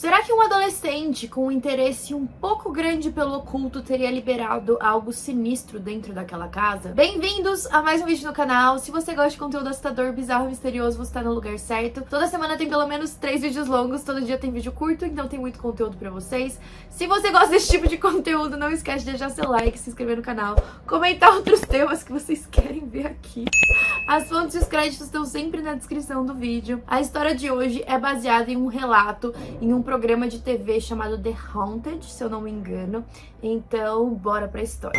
Será que um adolescente com um interesse um pouco grande pelo oculto teria liberado algo sinistro dentro daquela casa? Bem-vindos a mais um vídeo no canal. Se você gosta de conteúdo assustador, bizarro e misterioso, você tá no lugar certo. Toda semana tem pelo menos 3 vídeos longos, todo dia tem vídeo curto, então tem muito conteúdo pra vocês. Se você gosta desse tipo de conteúdo, não esquece de deixar seu like, se inscrever no canal, comentar outros temas que vocês querem ver aqui. As fontes e os créditos estão sempre na descrição do vídeo. A história de hoje é baseada em um relato em um programa de TV chamado The Haunted, se eu não me engano. Então, bora pra história.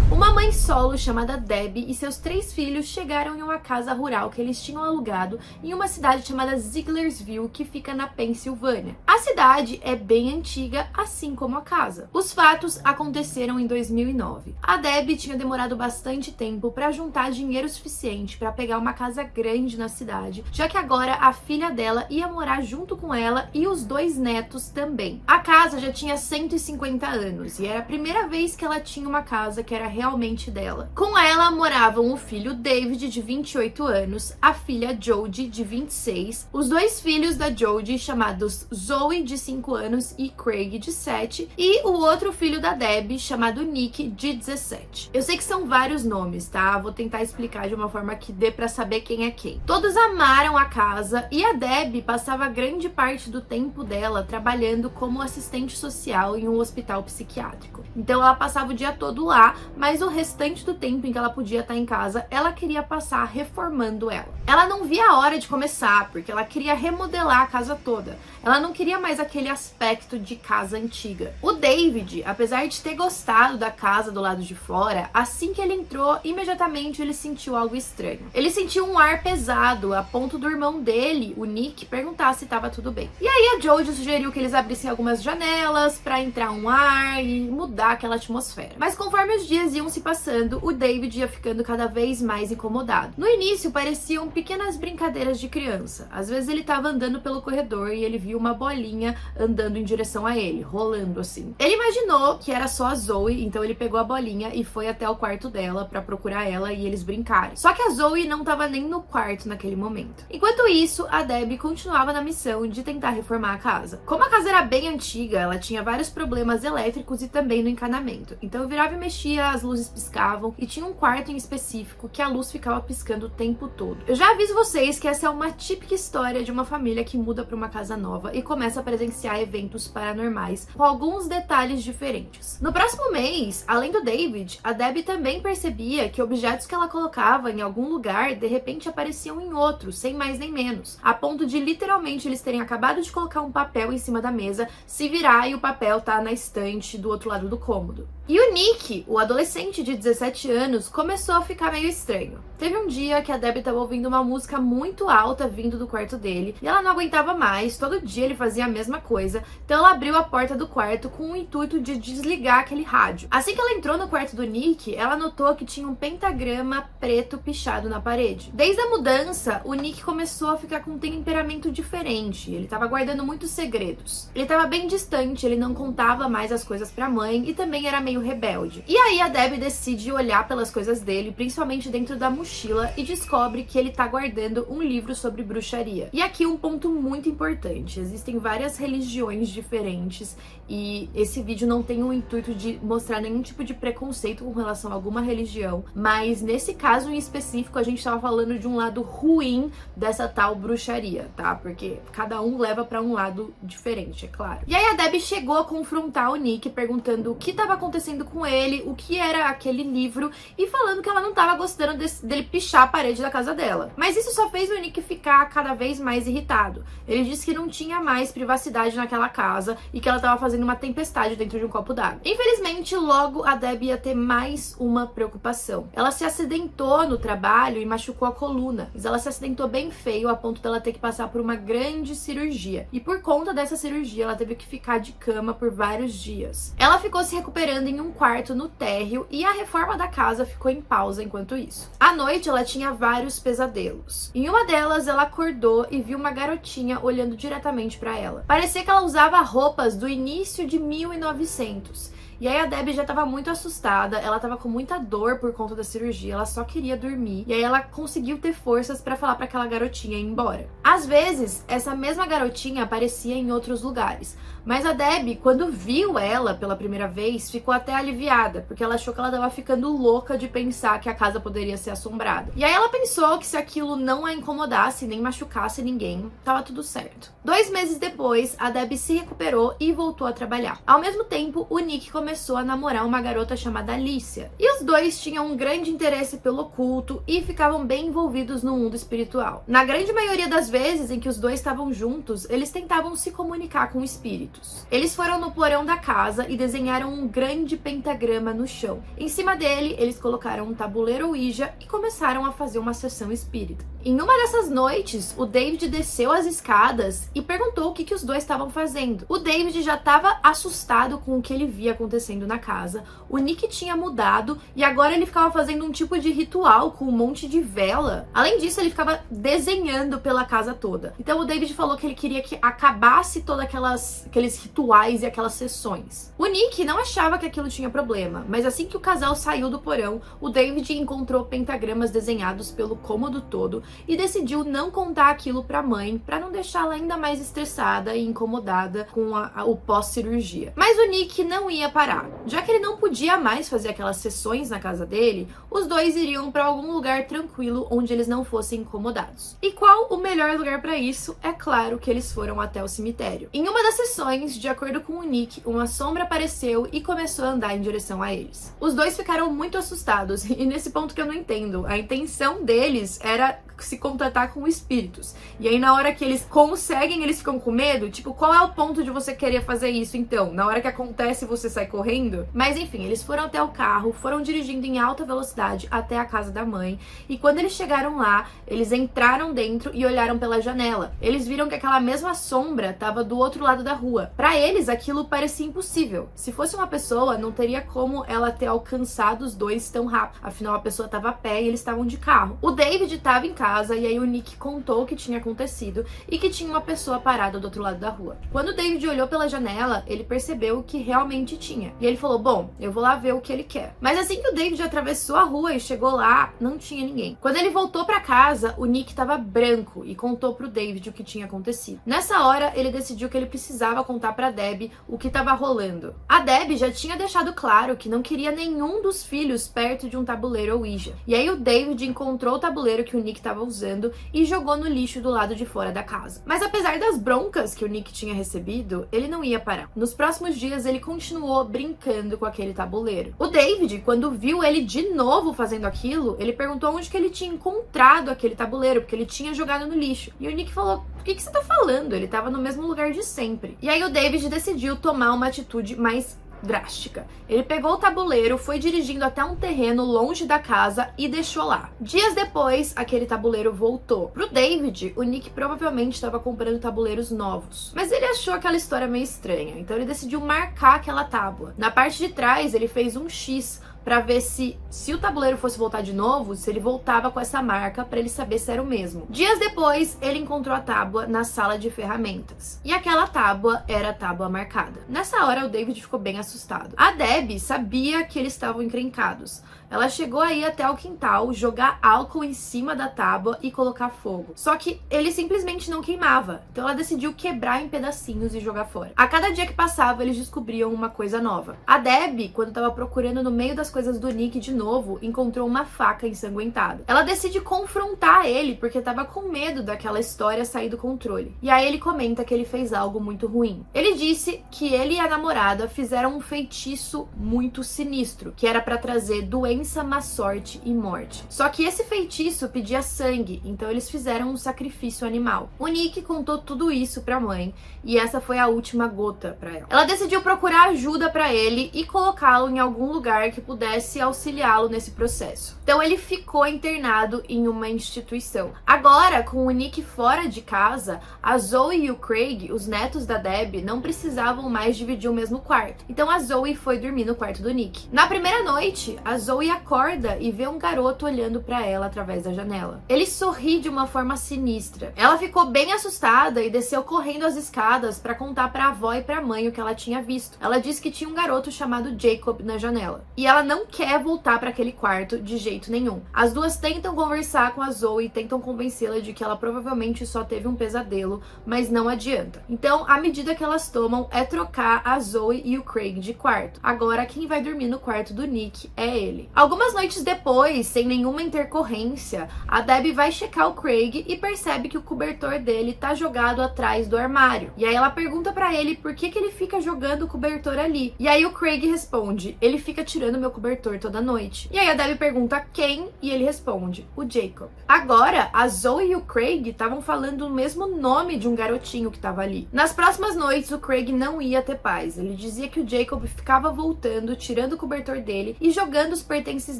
Uma mãe solo chamada Debbie e seus 3 filhos chegaram em uma casa rural que eles tinham alugado em uma cidade chamada Zieglersville, que fica na Pensilvânia. A cidade é bem antiga, assim como a casa. Os fatos aconteceram em 2009. A Debbie tinha demorado bastante tempo para juntar dinheiro suficiente para pegar uma casa grande na cidade, já que agora a filha dela ia morar junto com ela e os 2 netos também. A casa já tinha 150 anos e era a primeira vez que ela tinha uma casa que era realmente dela. Com ela moravam o filho David, de 28 anos, a filha Jodie, de 26, os 2 filhos da Jodie, chamados Zoe, de 5 anos, e Craig, de 7, e o outro filho da Debbie, chamado Nick, de 17. Eu sei que são vários nomes, tá? Vou tentar explicar de uma forma que dê pra saber quem é quem. Todos amaram a casa e a Debbie passava grande parte do tempo dela trabalhando como assistente social em um hospital psiquiátrico. Então ela passava o dia todo lá, mas o restante do tempo em que ela podia estar em casa, ela queria passar reformando ela. Ela não via a hora de começar, porque ela queria remodelar a casa toda. Ela não queria mais aquele aspecto de casa antiga. O David, apesar de ter gostado da casa do lado de fora, assim que ele entrou, imediatamente ele sentiu algo estranho. Ele sentiu um ar pesado, a ponto do irmão dele, o Nick, perguntar se estava tudo bem. E aí a Jodie sugeriu que eles abrissem algumas janelas para entrar um ar e mudar aquela atmosfera. Mas conforme os dias iam se passando, o David ia ficando cada vez mais incomodado. No início pareciam pequenas brincadeiras de criança. Às vezes ele estava andando pelo corredor e ele viu uma bolinha andando em direção a ele, rolando assim. Ele imaginou que era só a Zoe, então ele pegou a bolinha e foi até o quarto dela para procurar ela e eles brincarem. Só que a Zoe não estava nem no quarto naquele momento. Enquanto isso, a Debbie continuava na missão de tentar reformar a casa. Como a casa era bem antiga, ela tinha vários problemas elétricos e também no encanamento. Então virava e mexia, as luzes piscavam e tinha um quarto em específico que a luz ficava piscando o tempo todo. Eu já aviso vocês que essa é uma típica história de uma família que muda para uma casa nova e começa a presenciar eventos paranormais com alguns detalhes diferentes. No próximo mês, além do David, a Debbie também percebia que objetos que ela colocava em algum lugar de repente apareciam em outro, sem mais nem menos, a ponto de literalmente eles terem acabado de colocar um papel em cima da mesa, se virar e o papel tá na estante do outro lado do cômodo. E o Nick, o adolescente de 17 anos, começou a ficar meio estranho. Teve um dia que a Debbie estava ouvindo uma música muito alta vindo do quarto dele e ela não aguentava mais, todo dia ele fazia a mesma coisa, então ela abriu a porta do quarto com o intuito de desligar aquele rádio. Assim que ela entrou no quarto do Nick, ela notou que tinha um pentagrama preto pichado na parede. Desde a mudança, o Nick começou a ficar com um temperamento diferente, ele estava guardando muitos segredos. Ele estava bem distante, ele não contava mais as coisas pra mãe e também era meio rebelde. E aí a Debbie decide olhar pelas coisas dele, principalmente dentro da mochila, e descobre que ele tá guardando um livro sobre bruxaria. E aqui um ponto muito importante, existem várias religiões diferentes e esse vídeo não tem o intuito de mostrar nenhum tipo de preconceito com relação a alguma religião, mas nesse caso em específico a gente tava falando de um lado ruim dessa tal bruxaria, tá? Porque cada um leva pra um lado diferente, é claro. E aí a Debbie chegou a confrontar o Nick perguntando o que tava acontecendo com ele, o que era aquele livro e falando que ela não tava gostando dele pichar a parede da casa dela. Mas isso só fez o Nick ficar cada vez mais irritado. Ele disse que não tinha mais privacidade naquela casa e que ela tava fazendo uma tempestade dentro de um copo d'água. Infelizmente, logo a Debbie ia ter mais uma preocupação. Ela se acidentou no trabalho e machucou a coluna, mas ela se acidentou bem feio a ponto dela ter que passar por uma grande cirurgia. E por conta dessa cirurgia, ela teve que ficar de cama por vários dias. Ela ficou se recuperando em um quarto no térreo e a reforma da casa ficou em pausa enquanto isso. À noite, ela tinha vários pesadelos. Em uma delas, ela acordou e viu uma garotinha olhando diretamente para ela. Parecia que ela usava roupas do início de 1900 E aí a Debbie já tava muito assustada, ela tava com muita dor por conta da cirurgia, ela só queria dormir. E aí ela conseguiu ter forças pra falar pra aquela garotinha ir embora. Às vezes, essa mesma garotinha aparecia em outros lugares, mas a Debbie, quando viu ela pela primeira vez, ficou até aliviada, porque ela achou que ela tava ficando louca de pensar que a casa poderia ser assombrada. E aí ela pensou que se aquilo não a incomodasse nem machucasse ninguém, tava tudo certo. 2 meses depois, a Debbie se recuperou e voltou a trabalhar. Ao mesmo tempo, o Nick começou a namorar uma garota chamada Alicia. E os dois tinham um grande interesse pelo oculto e ficavam bem envolvidos no mundo espiritual. Na grande maioria das vezes em que os dois estavam juntos, eles tentavam se comunicar com espíritos. Eles foram no porão da casa e desenharam um grande pentagrama no chão. Em cima dele, eles colocaram um tabuleiro Ouija e começaram a fazer uma sessão espírita. Em uma dessas noites, o David desceu as escadas e perguntou o que os dois estavam fazendo. O David já estava assustado com o que ele via acontecendo na casa. O Nick tinha mudado e agora ele ficava fazendo um tipo de ritual com um monte de vela. Além disso, ele ficava desenhando pela casa toda. Então o David falou que ele queria que acabasse todos aqueles rituais e aquelas sessões. O Nick não achava que aquilo tinha problema, mas assim que o casal saiu do porão, o David encontrou pentagramas desenhados pelo cômodo todo e decidiu não contar aquilo pra mãe, pra não deixá-la ainda mais estressada e incomodada com o pós-cirurgia. Mas o Nick não ia parar. Já que ele não podia mais fazer aquelas sessões na casa dele, os dois iriam pra algum lugar tranquilo onde eles não fossem incomodados. E qual o melhor lugar pra isso? É claro que eles foram até o cemitério. Em uma das sessões, de acordo com o Nick, uma sombra apareceu e começou a andar em direção a eles. Os dois ficaram muito assustados, e nesse ponto que eu não entendo, a intenção deles era se contatar com espíritos. E aí na hora que eles conseguem, eles ficam com medo, tipo, qual é o ponto de você querer fazer isso então? Na hora que acontece, você sai correndo? Mas enfim, eles foram até o carro, foram dirigindo em alta velocidade até a casa da mãe, e quando eles chegaram lá, eles entraram dentro e olharam pela janela. Eles viram que aquela mesma sombra estava do outro lado da rua. Pra eles, aquilo parecia impossível. Se fosse uma pessoa, não teria como ela ter alcançado os dois tão rápido. Afinal, a pessoa estava a pé e eles estavam de carro. O David estava em casa, e aí o Nick contou o que tinha acontecido e que tinha uma pessoa parada do outro lado da rua. Quando o David olhou pela janela, ele percebeu o que realmente tinha. E ele falou, bom, eu vou lá ver o que ele quer. Mas assim que o David atravessou a rua e chegou lá, não tinha ninguém. Quando ele voltou pra casa, o Nick estava branco e contou pro David o que tinha acontecido. Nessa hora, ele decidiu que ele precisava contar pra Debbie o que estava rolando. A Debbie já tinha deixado claro que não queria nenhum dos filhos perto de um tabuleiro Ouija. E aí o David encontrou o tabuleiro que o Nick estava usando e jogou no lixo do lado de fora da casa. Mas apesar das broncas que o Nick tinha recebido, ele não ia parar. Nos próximos dias, ele continuou brincando com aquele tabuleiro. O David, quando viu ele de novo fazendo aquilo, ele perguntou onde que ele tinha encontrado aquele tabuleiro, porque ele tinha jogado no lixo. E o Nick falou, por que você tá falando? Ele tava no mesmo lugar de sempre. E aí o David decidiu tomar uma atitude mais drástica. Ele pegou o tabuleiro, foi dirigindo até um terreno longe da casa e deixou lá. Dias depois, aquele tabuleiro voltou. Pro David, o Nick provavelmente estava comprando tabuleiros novos. Mas ele achou aquela história meio estranha, então ele decidiu marcar aquela tábua. Na parte de trás, ele fez um X pra ver se o tabuleiro fosse voltar de novo, se ele voltava com essa marca pra ele saber se era o mesmo. Dias depois, ele encontrou a tábua na sala de ferramentas. E aquela tábua era a tábua marcada. Nessa hora, o David ficou bem assustado. A Debbie sabia que eles estavam encrencados. Ela chegou aí até o quintal, jogar álcool em cima da tábua e colocar fogo. Só que ele simplesmente não queimava. Então ela decidiu quebrar em pedacinhos e jogar fora. A cada dia que passava, eles descobriam uma coisa nova. A Debbie, quando estava procurando no meio das coisas do Nick de novo, encontrou uma faca ensanguentada. Ela decide confrontar ele porque estava com medo daquela história sair do controle. E aí ele comenta que ele fez algo muito ruim. Ele disse que ele e a namorada fizeram um feitiço muito sinistro, que era para trazer doença, má sorte e morte. Só que esse feitiço pedia sangue, então eles fizeram um sacrifício animal. O Nick contou tudo isso pra mãe e essa foi a última gota pra ela. Ela decidiu procurar ajuda pra ele e colocá-lo em algum lugar que pudesse pudesse auxiliá-lo nesse processo. Então ele ficou internado em uma instituição. Agora, com o Nick fora de casa, a Zoe e o Craig, os netos da Debbie, não precisavam mais dividir o mesmo quarto. Então a Zoe foi dormir no quarto do Nick. Na primeira noite, a Zoe acorda e vê um garoto olhando pra ela através da janela. Ele sorri de uma forma sinistra. Ela ficou bem assustada e desceu correndo as escadas pra contar pra avó e pra mãe o que ela tinha visto. Ela disse que tinha um garoto chamado Jacob na janela. E ela não quer voltar pra aquele quarto de jeito nenhum. As duas tentam conversar com a Zoe e tentam convencê-la de que ela provavelmente só teve um pesadelo, mas não adianta. Então, a medida que elas tomam é trocar a Zoe e o Craig de quarto. Agora, quem vai dormir no quarto do Nick é ele. Algumas noites depois, sem nenhuma intercorrência, a Debbie vai checar o Craig e percebe que o cobertor dele tá jogado atrás do armário. E aí ela pergunta pra ele por que ele fica jogando o cobertor ali. E aí o Craig responde: ele fica tirando meu cobertor toda noite. E aí a Debbie pergunta quem, e ele responde: o Jacob. Agora, a Zoe e o Craig estavam falando o mesmo nome de um garotinho que tava ali. Nas próximas noites, o Craig não ia ter paz. Ele dizia que o Jacob ficava voltando, tirando o cobertor dele e jogando os pertences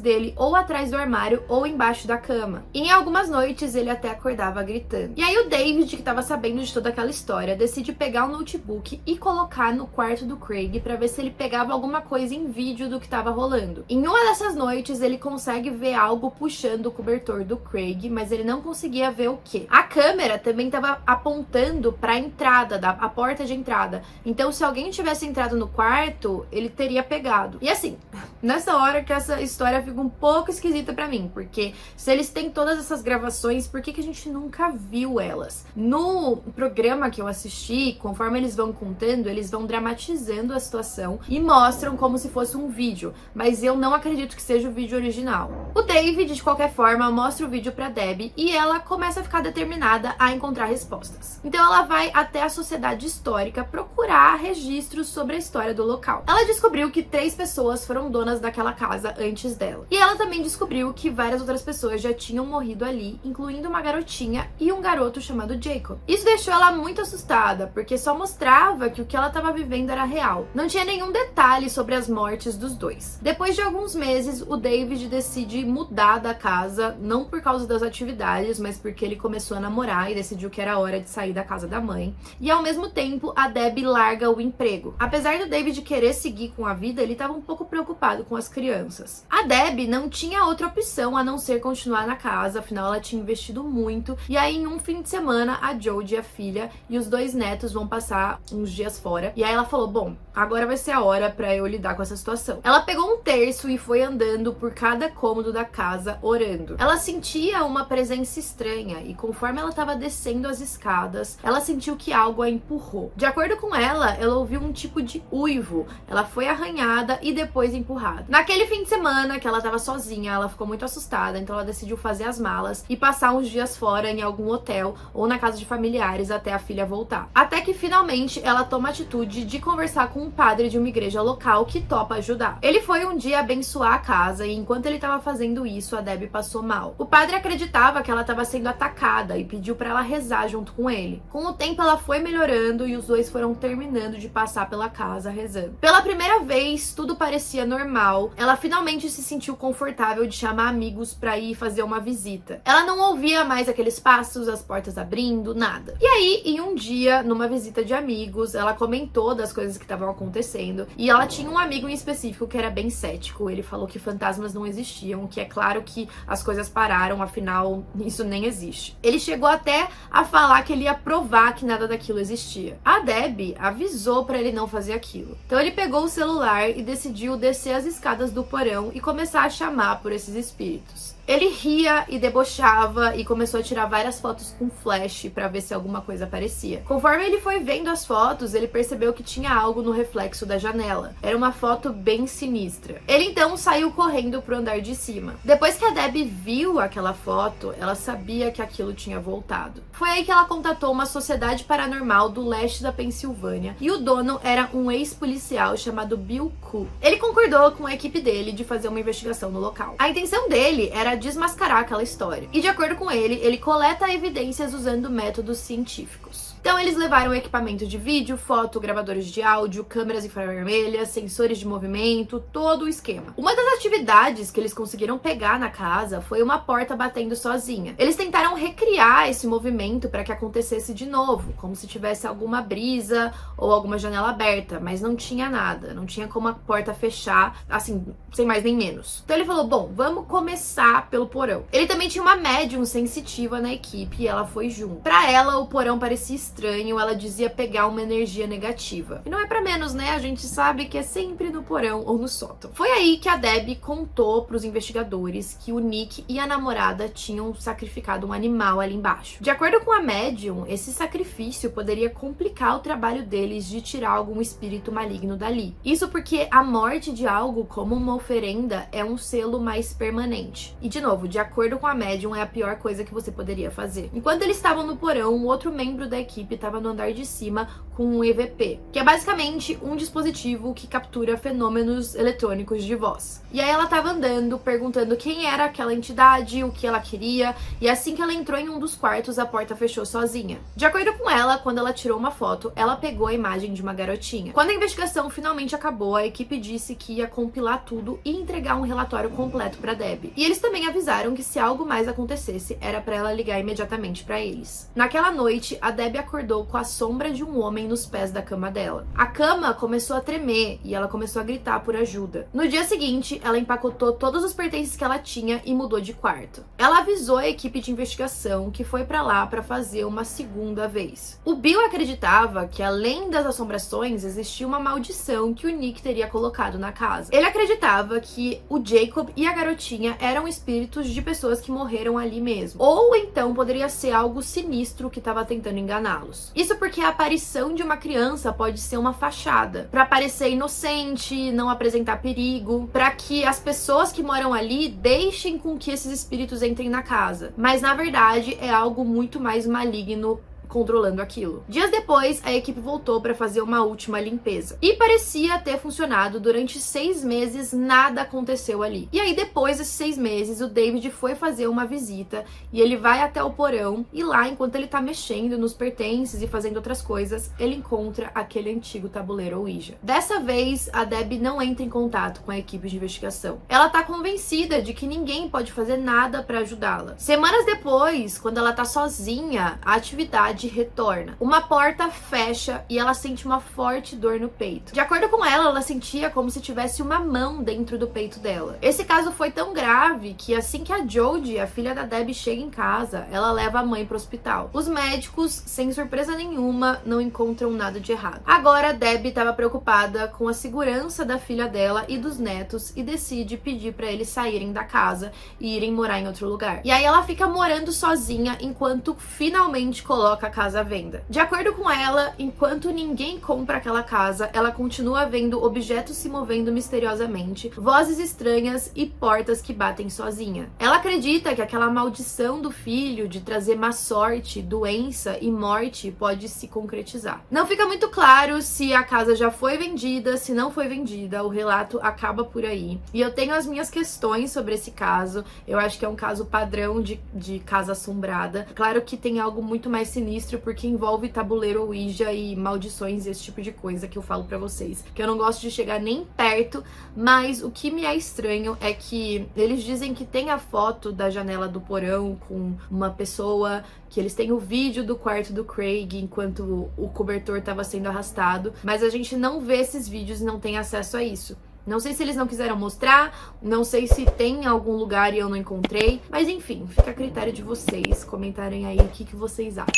dele ou atrás do armário ou embaixo da cama. E em algumas noites, ele até acordava gritando. E aí o David, que tava sabendo de toda aquela história, decide pegar o notebook e colocar no quarto do Craig pra ver se ele pegava alguma coisa em vídeo do que tava rolando. Em uma dessas noites, ele consegue ver algo puxando o cobertor do Craig, mas ele não conseguia ver o quê. A câmera também tava apontando pra entrada, a porta de entrada. Então, se alguém tivesse entrado no quarto, ele teria pegado. E assim, nessa hora que essa história fica um pouco esquisita pra mim, porque se eles têm todas essas gravações, por que a gente nunca viu elas? No programa que eu assisti, conforme eles vão contando, eles vão dramatizando a situação e mostram como se fosse um vídeo, mas eu não acredito que seja o vídeo original. O David, de qualquer forma, mostra o vídeo pra Debbie e ela começa a ficar determinada a encontrar respostas. Então ela vai até a Sociedade Histórica procurar registros sobre a história do local. Ela descobriu que 3 pessoas foram donas daquela casa antes dela. E ela também descobriu que várias outras pessoas já tinham morrido ali, incluindo uma garotinha e um garoto chamado Jacob. Isso deixou ela muito assustada, porque só mostrava que o que ela estava vivendo era real. Não tinha nenhum detalhe sobre as mortes dos dois. Depois de alguns meses, o David decide mudar da casa, não por causa das atividades, mas porque ele começou a namorar e decidiu que era hora de sair da casa da mãe. E ao mesmo tempo, a Debbie larga o emprego. Apesar do David querer seguir com a vida, ele estava um pouco preocupado com as crianças. A Debbie não tinha outra opção a não ser continuar na casa, afinal ela tinha investido muito. E aí, em um fim de semana, a Jodie, a filha, e os 2 netos vão passar uns dias fora. E aí ela falou: bom, agora vai ser a hora pra eu lidar com essa situação. Ela pegou um terço e foi andando por cada cômodo da casa, orando. Ela sentia uma presença estranha e conforme ela estava descendo as escadas, ela sentiu que algo a empurrou. De acordo com ela ouviu um tipo de uivo. Ela foi arranhada e depois empurrada. Naquele fim de semana que ela estava sozinha, ela ficou muito assustada, então ela decidiu fazer as malas e passar uns dias fora em algum hotel ou na casa de familiares até a filha voltar. Até que finalmente ela toma a atitude de conversar com um padre de uma igreja local que topa ajudar. Ele foi um dia abençoar a casa e enquanto ele estava fazendo isso, a Debbie passou mal. O padre acreditava que ela estava sendo atacada e pediu para ela rezar junto com ele. Com o tempo ela foi melhorando e os dois foram terminando de passar pela casa rezando. Pela primeira vez, tudo parecia normal. Ela finalmente se sentiu confortável de chamar amigos para ir fazer uma visita. Ela não ouvia mais aqueles passos, as portas abrindo, nada. E aí, em um dia, numa visita de amigos, ela comentou das coisas que estavam acontecendo e ela tinha um amigo em específico que era bem cético. Ele falou que fantasmas não existiam, que é claro que as coisas pararam, afinal, isso nem existe. Ele chegou até a falar que ele ia provar que nada daquilo existia. A Debbie avisou pra ele não fazer aquilo. Então ele pegou o celular e decidiu descer as escadas do porão e começar a chamar por esses espíritos. Ele ria e debochava e começou a tirar várias fotos com flash pra ver se alguma coisa aparecia. Conforme ele foi vendo as fotos, ele percebeu que tinha algo no reflexo da janela. Era uma foto bem sinistra. Ele então saiu correndo pro andar de cima. Depois que a Debbie viu aquela foto, ela sabia que aquilo tinha voltado. Foi aí que ela contatou uma sociedade paranormal do leste da Pensilvânia e o dono era um ex-policial chamado Bill Ku. Ele concordou com a equipe dele de fazer uma investigação no local. A intenção dele era desmascarar aquela história. E de acordo com ele, ele coleta evidências usando métodos científicos. Então eles levaram equipamento de vídeo, foto, gravadores de áudio, câmeras infravermelhas, sensores de movimento, todo o esquema. Uma das atividades que eles conseguiram pegar na casa foi uma porta batendo sozinha. Eles tentaram recriar esse movimento para que acontecesse de novo, como se tivesse alguma brisa ou alguma janela aberta, mas não tinha nada, não tinha como a porta fechar, assim, sem mais nem menos. Então ele falou, bom, vamos começar pelo porão. Ele também tinha uma médium sensitiva na equipe e ela foi junto. Pra ela, o porão parecia estranho, ela dizia pegar uma energia negativa. E não é pra menos, né? A gente sabe que é sempre no porão ou no sótão. Foi aí que a Debbie contou pros investigadores que o Nick e a namorada tinham sacrificado um animal ali embaixo. De acordo com a médium, esse sacrifício poderia complicar o trabalho deles de tirar algum espírito maligno dali. Isso porque a morte de algo como uma oferenda é um selo mais permanente. E de novo, de acordo com a médium, é a pior coisa que você poderia fazer. Enquanto eles estavam no porão, um outro membro da equipe estava no andar de cima com um EVP, que é basicamente um dispositivo que captura fenômenos eletrônicos de voz. E aí ela estava andando, perguntando quem era aquela entidade, o que ela queria, e assim que ela entrou em um dos quartos, a porta fechou sozinha. De acordo com ela, quando ela tirou uma foto, ela pegou a imagem de uma garotinha. Quando a investigação finalmente acabou, a equipe disse que ia compilar tudo e entregar um relatório completo para Debbie. E eles também avisaram que se algo mais acontecesse, era para ela ligar imediatamente para eles. Naquela noite, a Debbie acordou com a sombra de um homem nos pés da cama dela. A cama começou a tremer e ela começou a gritar por ajuda. No dia seguinte, ela empacotou todos os pertences que ela tinha e mudou de quarto. Ela avisou a equipe de investigação que foi para lá para fazer uma segunda vez. O Bill acreditava que além das assombrações, existia uma maldição que o Nick teria colocado na casa. Ele acreditava que o Jacob e a garotinha eram espíritos de pessoas que morreram ali mesmo. Ou então poderia ser algo sinistro que estava tentando enganá-los. Isso porque a aparição de uma criança pode ser uma fachada, para parecer inocente, não apresentar perigo, para que as pessoas que moram ali deixem com que esses espíritos entrem na casa. Mas na verdade é algo muito mais maligno controlando aquilo. Dias depois, a equipe voltou para fazer uma última limpeza. E parecia ter funcionado. Durante 6 meses, nada aconteceu ali. E aí, depois desses 6 meses, o David foi fazer uma visita e ele vai até o porão e lá, enquanto ele tá mexendo nos pertences e fazendo outras coisas, ele encontra aquele antigo tabuleiro Ouija. Dessa vez, a Debbie não entra em contato com a equipe de investigação. Ela tá convencida de que ninguém pode fazer nada para ajudá-la. Semanas depois, quando ela tá sozinha, a atividade retorna. Uma porta fecha e ela sente uma forte dor no peito. De acordo com ela, ela sentia como se tivesse uma mão dentro do peito dela. Esse caso foi tão grave que assim que a Jodie, a filha da Debbie, chega em casa, ela leva a mãe pro hospital. Os médicos, sem surpresa nenhuma, não encontram nada de errado. Agora, Debbie estava preocupada com a segurança da filha dela e dos netos e decide pedir para eles saírem da casa e irem morar em outro lugar. E aí ela fica morando sozinha enquanto finalmente coloca a casa à venda. De acordo com ela, enquanto ninguém compra aquela casa, ela continua vendo objetos se movendo misteriosamente, vozes estranhas e portas que batem sozinha. Ela acredita que aquela maldição do filho de trazer má sorte, doença e morte pode se concretizar. Não fica muito claro se a casa já foi vendida, se não foi vendida, o relato acaba por aí. E eu tenho as minhas questões sobre esse caso. Eu acho que é um caso padrão de casa assombrada. Claro que tem algo muito mais sinistro, porque envolve tabuleiro Ouija e maldições e esse tipo de coisa que eu falo pra vocês, que eu não gosto de chegar nem perto, mas o que me é estranho é que eles dizem que tem a foto da janela do porão com uma pessoa, que eles têm o vídeo do quarto do Craig enquanto o cobertor estava sendo arrastado, mas a gente não vê esses vídeos e não tem acesso a isso. Não sei se eles não quiseram mostrar, não sei se tem em algum lugar e eu não encontrei, mas enfim, fica a critério de vocês comentarem aí o que vocês acham.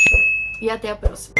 E até a próxima.